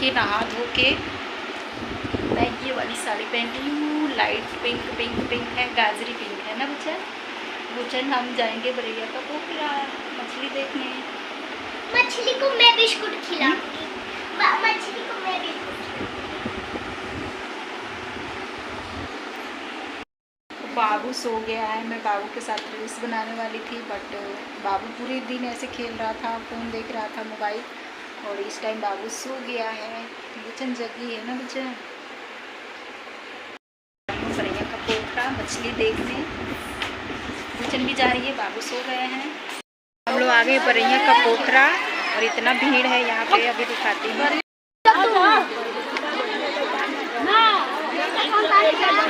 कि नहा धो के मैं ये वाली साड़ी पहनी हूँ, लाइट पिंक पिंक पिंक है, गाजरी पिंक है ना बुचन। बुचन हम जाएंगे बरैया का पोखरा मछली देखने। मछली को मैं बिस्कुट खिलाऊंगी। मछली को मैं बिस्कुट। बाबू सो गया है, मैं बाबू के साथ रील्स बनाने वाली थी, बट बाबू पूरे दिन ऐसे खेल रहा था, फ़ोन देख रहा था मोबाइल, और इस टाइम बाबू सो गया है। बुचन जगी है ना बुचन। बरैया का पोखरा मछली देखने बुचन भी जा रही है, बाबू सो गए हैं। हम लोग आ गए बरैया का पोखरा और इतना भीड़ है यहाँ पे, अभी दिखाती हूँ।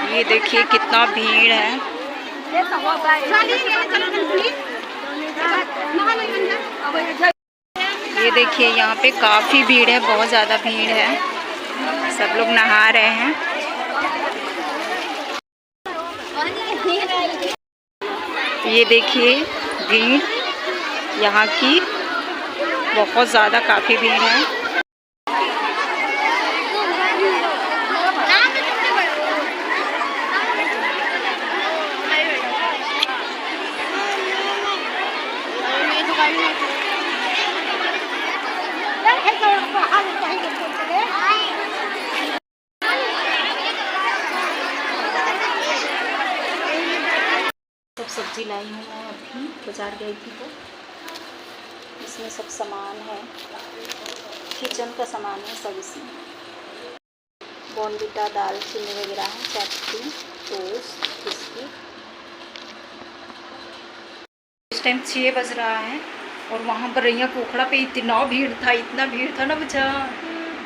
ये देखिए कितना भीड़ है। ये देखिए यहाँ पे काफ़ी भीड़ है, बहुत ज़्यादा भीड़ है, सब लोग नहा रहे हैं। ये देखिए भीड़ यहाँ की बहुत ज़्यादा, काफ़ी भीड़ है। सब सब्जी लाई हूँ मैं, अभी बाजार गई थी तो इसमें सब सामान है, किचन का सामान है सब इसमें। बॉर्नविटा, दालचीनी वगैरह है, चापती, टोस्ट, बिस्किट। इस टाइम 6 बज रहा है और वहाँ पर बरैया पोखरा पे इतना भीड़ था ना बच्चा,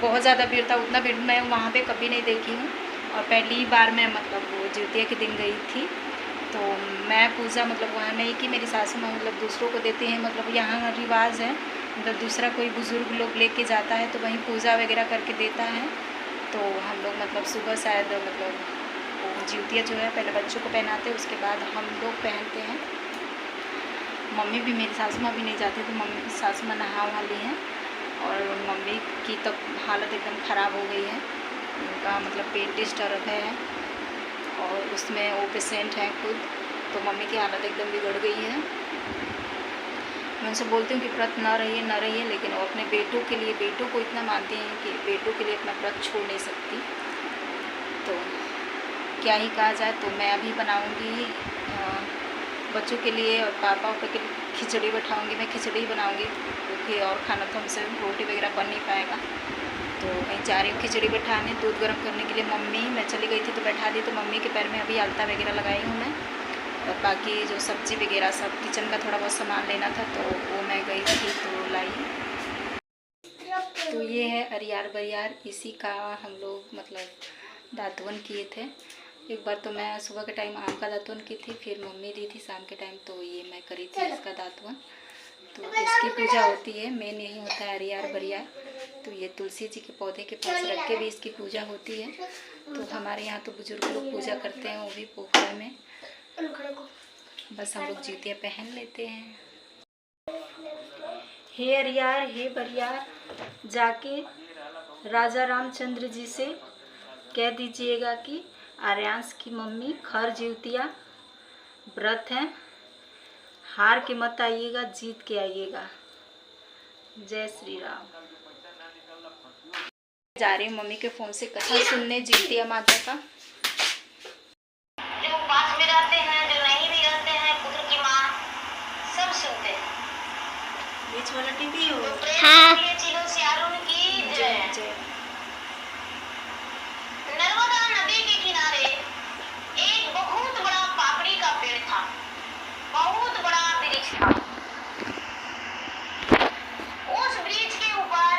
बहुत ज़्यादा भीड़ था। उतना भीड़ मैं वहाँ पे कभी नहीं देखी हूँ, और पहली बार मैं मतलब वो जितिया के दिन गई थी। तो मैं पूजा मतलब वहाँ नहीं कि मेरी सासू माँ मतलब दूसरों को देती हैं, मतलब यहाँ रिवाज है, मतलब दूसरा कोई बुज़ुर्ग लोग लेके जाता है तो वहीं पूजा वगैरह करके देता है। तो हम लोग मतलब सुबह शायद मतलब जितिया जो है पहले बच्चों को पहनाते हैं, उसके बाद हम लोग पहनते हैं। मम्मी भी, मेरी सासू माँ भी नहीं जाती, तो मम्मी सासू माँ नहा वहा ली हैं, और मम्मी की तो हालत एकदम ख़राब हो गई है, उनका मतलब पेट डिस्टर्ब है और उसमें वो पेशेंट हैं खुद, तो मम्मी की हालत एकदम बिगड़ गई है। मैं उनसे बोलती हूँ कि व्रत ना रहिए, लेकिन वो अपने बेटों के लिए, बेटों को इतना मानती हैं कि बेटों के लिए अपना व्रत छोड़ नहीं सकती। तो क्या ही कहा जाए। तो मैं अभी बनाऊँगी बच्चों के लिए और पापा के लिए खिचड़ी बैठाऊँगी, मैं खिचड़ी बनाऊँगी क्योंकि और खाना तो हमसे रोटी वगैरह बन नहीं पाएगा। तो मैं जा रही हूँ खिचड़ी बैठाने, दूध गर्म करने के लिए। मम्मी, मैं चली गई थी तो बैठा दी, तो मम्मी के पैर में अभी अलता वगैरह लगाई हूँ मैं, और बाकी जो सब्ज़ी वगैरह सब किचन का थोड़ा बहुत सामान लेना था तो वो मैं गई थी तो लाई। तो ये है अरियार बरियार, इसी का हम लोग मतलब दातुन किए थे। एक बार तो मैं सुबह के टाइम आम का दातुन की थी, फिर मम्मी दी थी शाम के टाइम, तो ये मैं करी थी इसका दातुन। तो इसकी पूजा होती है, मेन यही होता है अरियार बरियार। तो ये तुलसी जी के पौधे के पास रख के भी इसकी पूजा होती है। तो हमारे यहाँ तो बुजुर्ग लोग पूजा करते हैं, वो भी पोखरे में। बस हम लोग जितिया पहन लेते हैं। हे अरियार, हे बरियार, जाके राजा रामचंद्र जी से कह दीजिएगा कि आर्यांश की मम्मी खर जितिया व्रत है, हार के मत आइएगा, जीत के आइएगा। जय श्री राम। जा रही हूँ मम्मी के फ़ोन से कथा सुनने जितिया माता का। जो पास में रहते हैं, जो नहीं भी रहते हैं, पुत्र की माँ सब सुनते हैं। बीच वाला टीवी हो। हाँ। चिलो सियारुन की जय। नर्मदा नदी के किनारे एक बहुत बड़ा पापड़ी का पेड़ था, बहुत बड़ा वृक्ष था। उस वृक्ष के ऊपर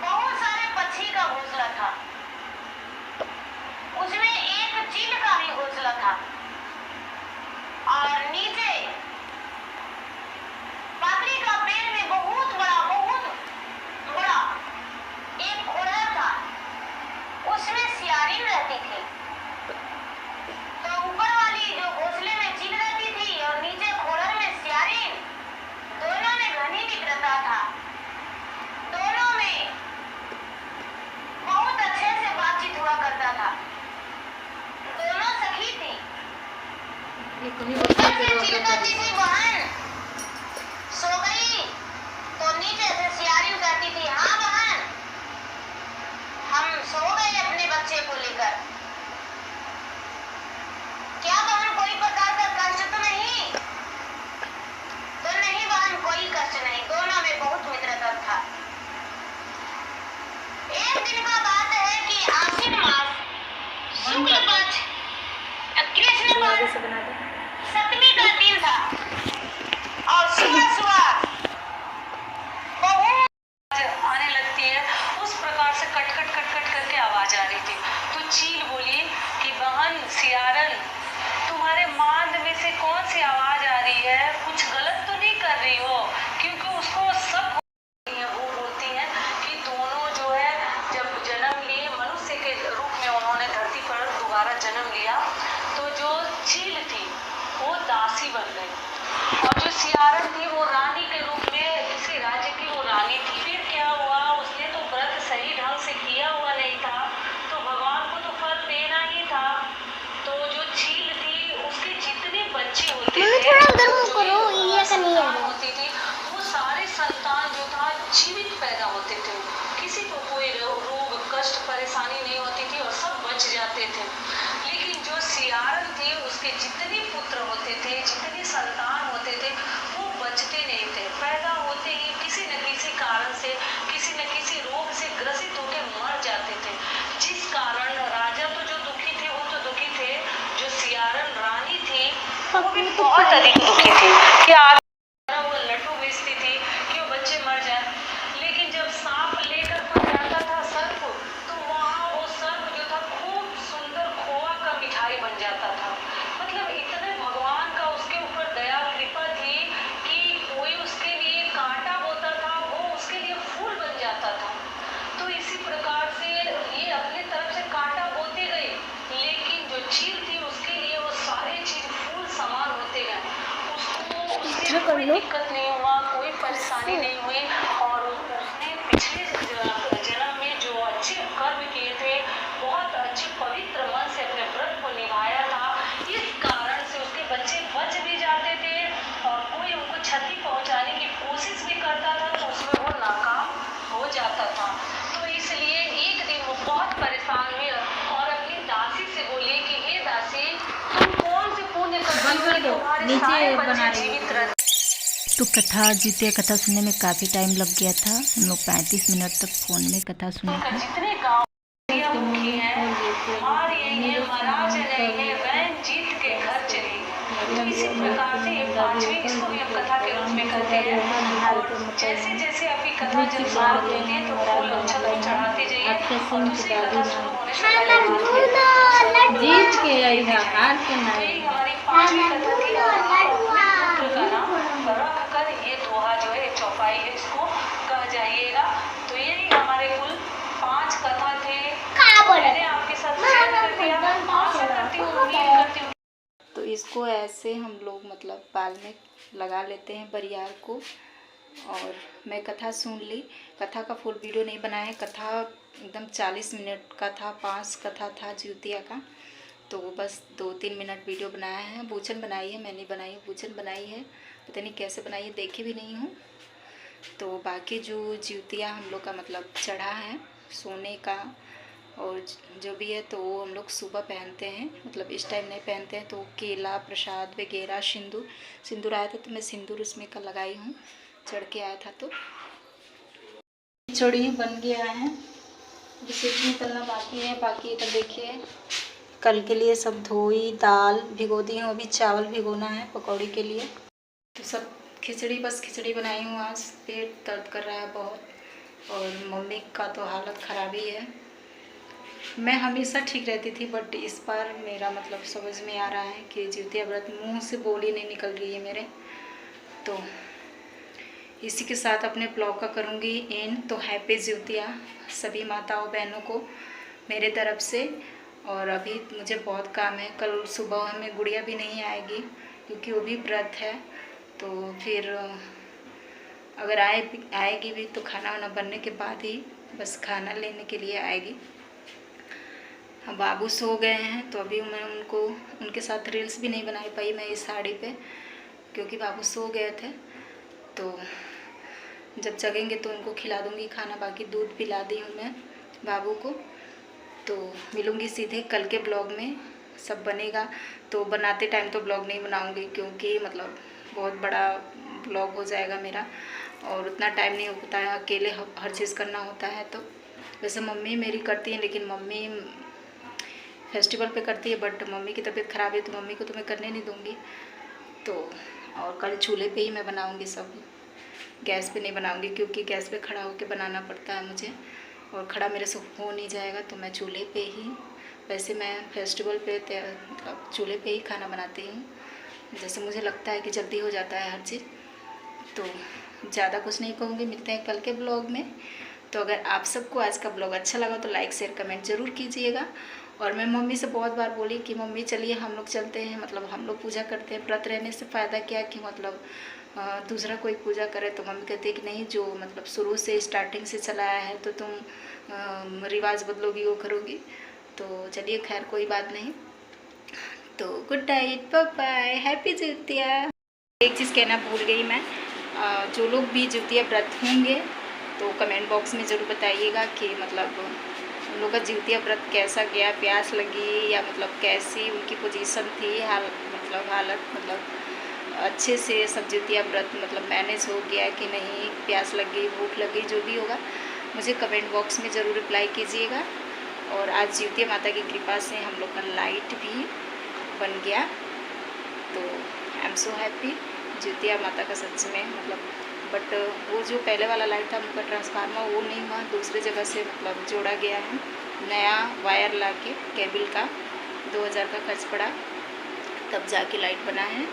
बहुत सारे पक्षी का घोंसला था, उसमें एक चील का भी घोंसला था, और नीचे पापड़ी का पेड़ में बहुत बड़ा एक दिन का बात है कि आश्विन मास शुक्ल पक्ष कृष्ण पक्ष सप्तमी का दिन था और सुबह सुबह बहुत आने लगती है, उस प्रकार से कट कट कट कट करके आवाज आ रही थी। तो चील बोली कि बहन सियारन, तुम्हारे मांद में से कौन सी आवाज आ रही है, कुछ गलत तो नहीं कर रही हो? क्योंकि उसको सब वो बोलती है कि दोनों जो है जब जन्म लिए मनुष्य के रूप में उन्होंने धरती पर दोबारा जन्म लिया, तो जो चील थी वो दासी बन गई और जो सियारन थी वो रानी के रूप में किसी राज्य की वो रानी थी। फिर क्या हुआ, उसने तो व्रत सही ढंग से किया हुआ नहीं था, तो भगवान को तो फल देना ही था। तो जो चील थी उसके जितने बच्चे होते थे, संतान होती थी, वो सारे संतान जो था जीवित पैदा होते थे, किसी को कोई रोग कष्ट परेशानी नहीं होती थी और सब बच जाते थे। लेकिन जो सियारन थी उसके जितने पुत्र होते थे, जितने संतान होते थे, वो बचते नहीं थे, पैदा होते ही किसी न किसी कारण से किसी न किसी रोग से ग्रसित होकर मर जाते थे। जिस कारण राजा तो जो दुखी थे वो तो दुखी थे, जो सियारन रानी थी वो भी बहुत अधिक दुखी थी कि वो लड्डू बेचती थी कि वो बच्चे मर जाए। लेकिन जब सांप लेकर कोई जाता था सर्प, तो वहाँ वो सर्प जो था खूब सुंदर खोआ का मिठाई बन जाता था। मतलब इतने भगवान का उसके ऊपर दया कृपा थी कि कोई उसके लिए कांटा बोता था, वो उसके लिए फूल बन जाता था। तो इसी प्रकार से ये अपने तरफ से कांटा बोते गए, लेकिन जो चील थी उसके लिए वो सारे चीज फूल समान होते गए। उसको उससे कोई दिक्कत नहीं हुआ, कोई परेशानी नहीं हुई और उसने पिछले जन्म में जो अच्छे कर्म किए थे, बहुत अच्छे पवित्र मन से अपने व्रत को निभाया था, इस कारण से उसके बच्चे बच भी जाते थे और कोई उनको क्षति पहुंचाने की कोशिश भी करता था तो उसमें वो नाकाम हो जाता था। तो इसलिए एक दिन वो बहुत परेशान हुई और अपनी दासी से बोली कि हे दासी, तुम कौन से पुण्य करती हो, तुम्हारे सारे बच्चे जीवित रह। तो कथा जितिया कथा सुनने में काफ़ी टाइम लग गया था। हम लोग 35 मिनट तक फ़ोन में कथा सुने थे। जितने गाँव मुखी हैं, हार यही है, महाराज नहीं है, वैन जीत के घर चली। तो इसी प्रकार से ये पांचवी, इसको भी हम कथा के रूप में कहते हैं। और जैसे जैसे अभी कथा जब समाप्त होती है तो फूल अक्षत को चढ़ाते जाइए और दूसरी कथा शुरू होने से पहले जीत के आई है, हार के तो नहीं। यही हमारी पांचवी कथा थी। पुत्र का नाम रख कर ये दोहा जो है चौपाई है, इसको कह जाइएगा। तो यही हमारे कुल 5 कथा थे, मैंने आपके साथ शेयर कर दिया। आशा करती हूँ, उम्मीद करती हूँ। तो इसको ऐसे हम लोग मतलब बाल में लगा लेते हैं बरियार को। और मैं कथा सुन ली, कथा का फुल वीडियो नहीं बनाया है, कथा एकदम 40 मिनट का था, 5 कथा था जितिया का, तो बस 2-3 मिनट वीडियो बनाया है। बूचन बनाई है, मैंने बनाई, बूचन बनाई है, पता नहीं कैसे बनाई है, देखी भी नहीं हूँ। तो बाकी जो जितिया हम लोग का मतलब चढ़ा है सोने का और जो भी है, तो वो हम लोग सुबह पहनते हैं, मतलब इस टाइम नहीं पहनते हैं। तो केला प्रसाद वगैरह, सिंदूर आया था तो मैं सिंदूर उसमें का लगाई हूँ, चढ़ के आया था। तो खिचड़ी बन गया है, बस निकलना बाकी है। बाकी इधर देखिए कल के लिए सब धोई, दाल भिगो दी हूँ, अभी चावल भिगोना है पकौड़ी के लिए। तो सब खिचड़ी, बस खिचड़ी बनाई हूँ। आज पेट दर्द कर रहा है बहुत और मम्मी का तो हालत ख़राब ही है। मैं हमेशा ठीक रहती थी, बट इस बार मेरा मतलब समझ में आ रहा है कि जितिया व्रत मुंह से बोली नहीं निकल रही है मेरे। तो इसी के साथ अपने ब्लॉग का करूँगी एंड। तो हैप्पी जितिया सभी माताओं बहनों को मेरे तरफ से। और अभी मुझे बहुत काम है, कल सुबह हमें गुड़िया भी नहीं आएगी क्योंकि वो भी व्रत है। तो फिर अगर आएगी भी तो खाना वाना बनने के बाद ही, बस खाना लेने के लिए आएगी। हम बाबू सो गए हैं तो अभी मैं उनके साथ रील्स भी नहीं बनाई पाई मैं इस साड़ी पे, क्योंकि बाबू सो गए थे। तो जब जगेंगे तो उनको खिला दूँगी खाना, बाकी दूध पिला दी हूँ मैं बाबू को। तो मिलूँगी सीधे कल के ब्लॉग में, सब बनेगा। तो बनाते टाइम तो ब्लॉग नहीं बनाऊँगी क्योंकि मतलब बहुत बड़ा ब्लॉग हो जाएगा मेरा और उतना टाइम नहीं होता है, अकेले हर चीज़ करना होता है। तो वैसे मम्मी मेरी करती है, लेकिन मम्मी फेस्टिवल पे करती है, बट मम्मी की तबीयत ख़राब है तो मम्मी को तो मैं करने नहीं दूँगी। तो और कल चूल्हे पे ही मैं बनाऊँगी सब, गैस पे नहीं बनाऊँगी, क्योंकि गैस पे खड़ा होकर बनाना पड़ता है मुझे और खड़ा मेरे से हो नहीं जाएगा। तो मैं चूल्हे पे ही, वैसे मैं फेस्टिवल पे मतलब चूल्हे पे ही खाना बनाती हूँ, जैसे मुझे लगता है कि जल्दी हो जाता है हर चीज़। तो ज़्यादा कुछ नहीं कहूँगी, मिलते हैं कल के ब्लॉग में। तो अगर आप सबको आज का ब्लॉग अच्छा लगा तो लाइक शेयर कमेंट ज़रूर कीजिएगा। और मैं मम्मी से बहुत बार बोली कि मम्मी चलिए हम लोग चलते हैं, मतलब हम लोग पूजा करते हैं, व्रत रहने से फ़ायदा क्या कि मतलब दूसरा कोई पूजा करे। तो मम्मी कहती है कि नहीं, जो मतलब शुरू से स्टार्टिंग से चला आया है तो तुम रिवाज बदलोगी, वो करोगी। तो चलिए खैर कोई बात नहीं। तो good night, bye bye, happy Jitiya. एक चीज़ कहना भूल गई मैं, जो लोग भी जितिया व्रत होंगे तो कमेंट बॉक्स में ज़रूर बताइएगा कि मतलब उन लोगों का जितिया व्रत कैसा गया, प्यास लगी या मतलब कैसी उनकी पोजीशन थी, हालत मतलब अच्छे से सब जितिया व्रत मतलब मैनेज हो गया कि नहीं, प्यास लग गई, भूख लग गई, जो भी होगा मुझे कमेंट बॉक्स में ज़रूर रिप्लाई कीजिएगा। और आज जितिया माता की कृपा से हम लोग का लाइट भी बन गया, तो I am so happy. Jitiya माता का सच में मतलब, बट वो जो पहले वाला लाइट था उनका ट्रांसफार्मर वो नहीं हुआ, दूसरे जगह से मतलब जोड़ा गया है, नया वायर ला के केबल का 2000 का खर्च पड़ा, तब जाके लाइट बना है।